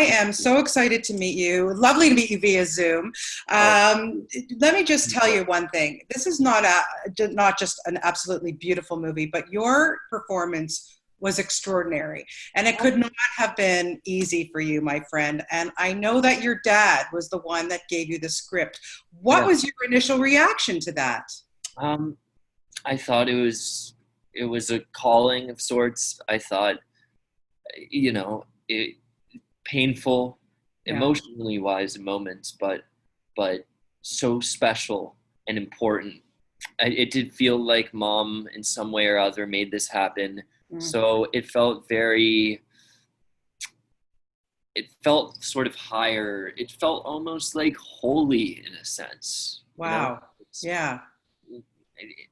am so excited to meet you. Lovely to meet you via Zoom. Let me just tell you one thing. This is not just an absolutely beautiful movie, but your performance was extraordinary. And it could not have been easy for you, my friend. And I know that your dad was the one that gave you the script. What was your initial reaction to that? I thought it was a calling of sorts. I thought, painful, emotionally wise moments, but so special and important. It did feel like Mom, in some way or other, made this happen. So it felt sort of higher. It felt almost like holy in a sense. Wow. Yeah.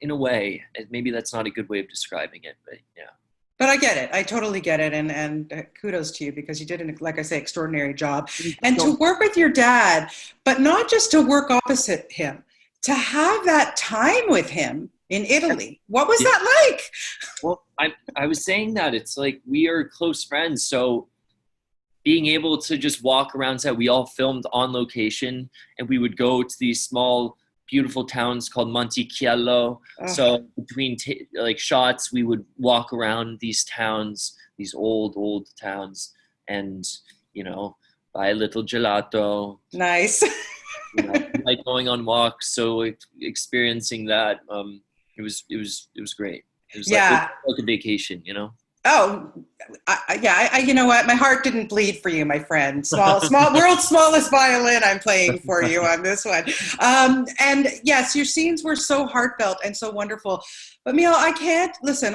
In a way, maybe that's not a good way of describing it, but yeah. But I get it. I totally get it. And kudos to you, because you did, like I say, extraordinary job. And to work with your dad, but not just to work opposite him, to have that time with him in Italy. What was that like? Well, I was saying that it's like we are close friends. So being able to just walk around set, we all filmed on location, and we would go to these small, beautiful towns called Montichiello. So between shots, we would walk around these towns, these old towns, and buy a little gelato. Nice. Like going on walks. So experiencing that, it was great. It was like a vacation, Oh, you know what? My heart didn't bleed for you, my friend. Small, world's smallest violin I'm playing for you on this one. And yes, your scenes were so heartfelt and so wonderful. But Micheál, I can't, listen,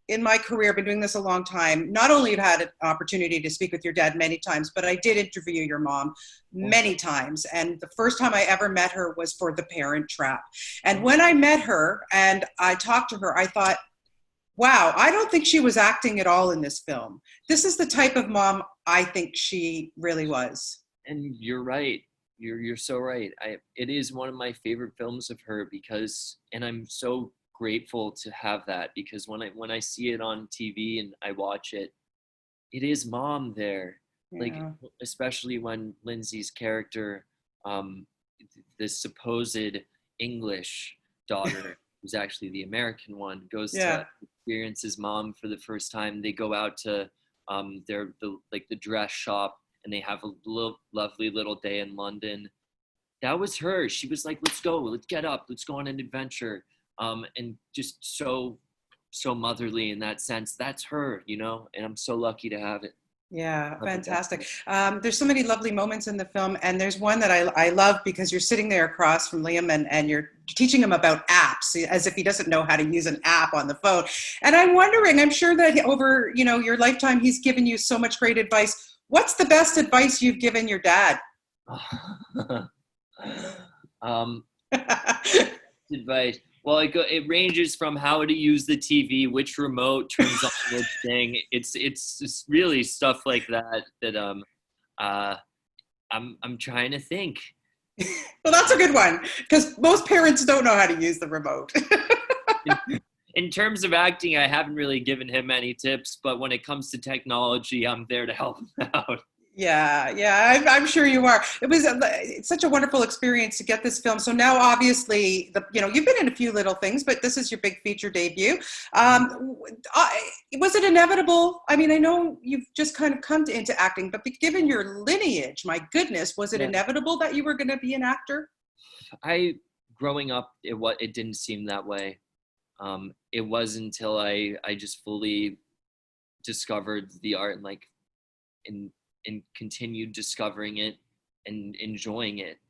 in my career, I've been doing this a long time. Not only have had an opportunity to speak with your dad many times, but I did interview your mom many times. And the first time I ever met her was for The Parent Trap. And when I met her and I talked to her, I thought, wow, I don't think she was acting at all in this film. This is the type of mom I think she really was. And you're right. You're so right. It is one of my favorite films of her and I'm so grateful to have that, because when I see it on TV and I watch it, it is Mom there. Yeah. Like, especially when Lindsay's character, the supposed English daughter, who's actually the American one, goes to experience his mom for the first time. They go out to the dress shop, and they have a lovely little day in London. That was her. She was like, let's go, let's get up, let's go on an adventure. And just so motherly in that sense. That's her, and I'm so lucky to have it. Yeah, fantastic. There's so many lovely moments in the film, and there's one that I love, because you're sitting there across from Liam and you're teaching him about apps, as if he doesn't know how to use an app on the phone. And I'm sure that over your lifetime, he's given you so much great advice. What's the best advice you've given your dad? Advice. Well, it ranges from how to use the TV, which remote turns on which thing. It's really stuff like that I'm trying to think. Well, that's a good one, because most parents don't know how to use the remote. In terms of acting, I haven't really given him any tips, but when it comes to technology, I'm there to help him out. Yeah, I'm sure you are. It's such a wonderful experience to get this film. So now, obviously, you've been in a few little things, but this is your big feature debut. Was it inevitable? I mean, I know you've just kind of come into acting, but given your lineage, my goodness, was it inevitable that you were going to be an actor? Growing up, it didn't seem that way. It wasn't until I just fully discovered the art and continued discovering it and enjoying it,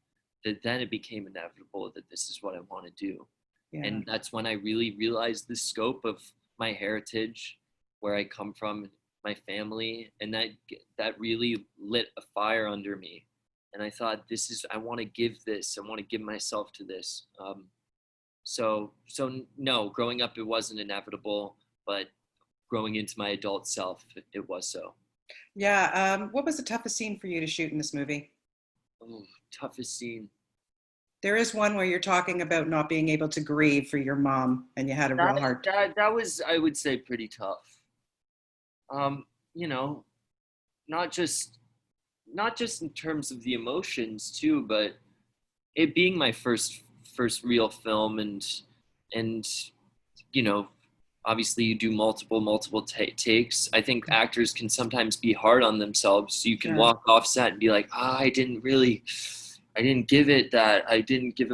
that then it became inevitable that this is what I want to do. Yeah. And that's when I really realized the scope of my heritage, where I come from, my family, and that really lit a fire under me. And I thought, I want to give myself to this. So no, growing up, it wasn't inevitable, but growing into my adult self, it was so. Yeah. What was the toughest scene for you to shoot in this movie? Oh, toughest scene. There is one where you're talking about not being able to grieve for your mom, and you had a real hard time. That was, I would say, pretty tough. not just in terms of the emotions too, but it being my first real film, and you know, obviously you do multiple takes. I think actors can sometimes be hard on themselves, so you can Sure. walk off set and be like, I didn't give it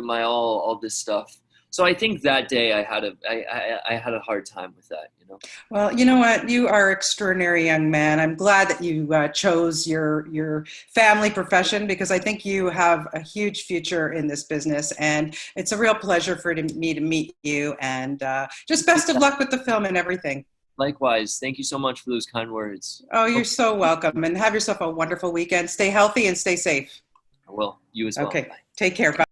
my all this stuff. So I think that day I had a hard time with that, you know. Well, you know what? You are an extraordinary young man. I'm glad that you chose your family profession, because I think you have a huge future in this business, and it's a real pleasure for me to meet you. And just best of luck with the film and everything. Likewise, thank you so much for those kind words. Oh, you're so welcome, and have yourself a wonderful weekend. Stay healthy and stay safe. I will. You as well. Okay, Bye. take care. Bye.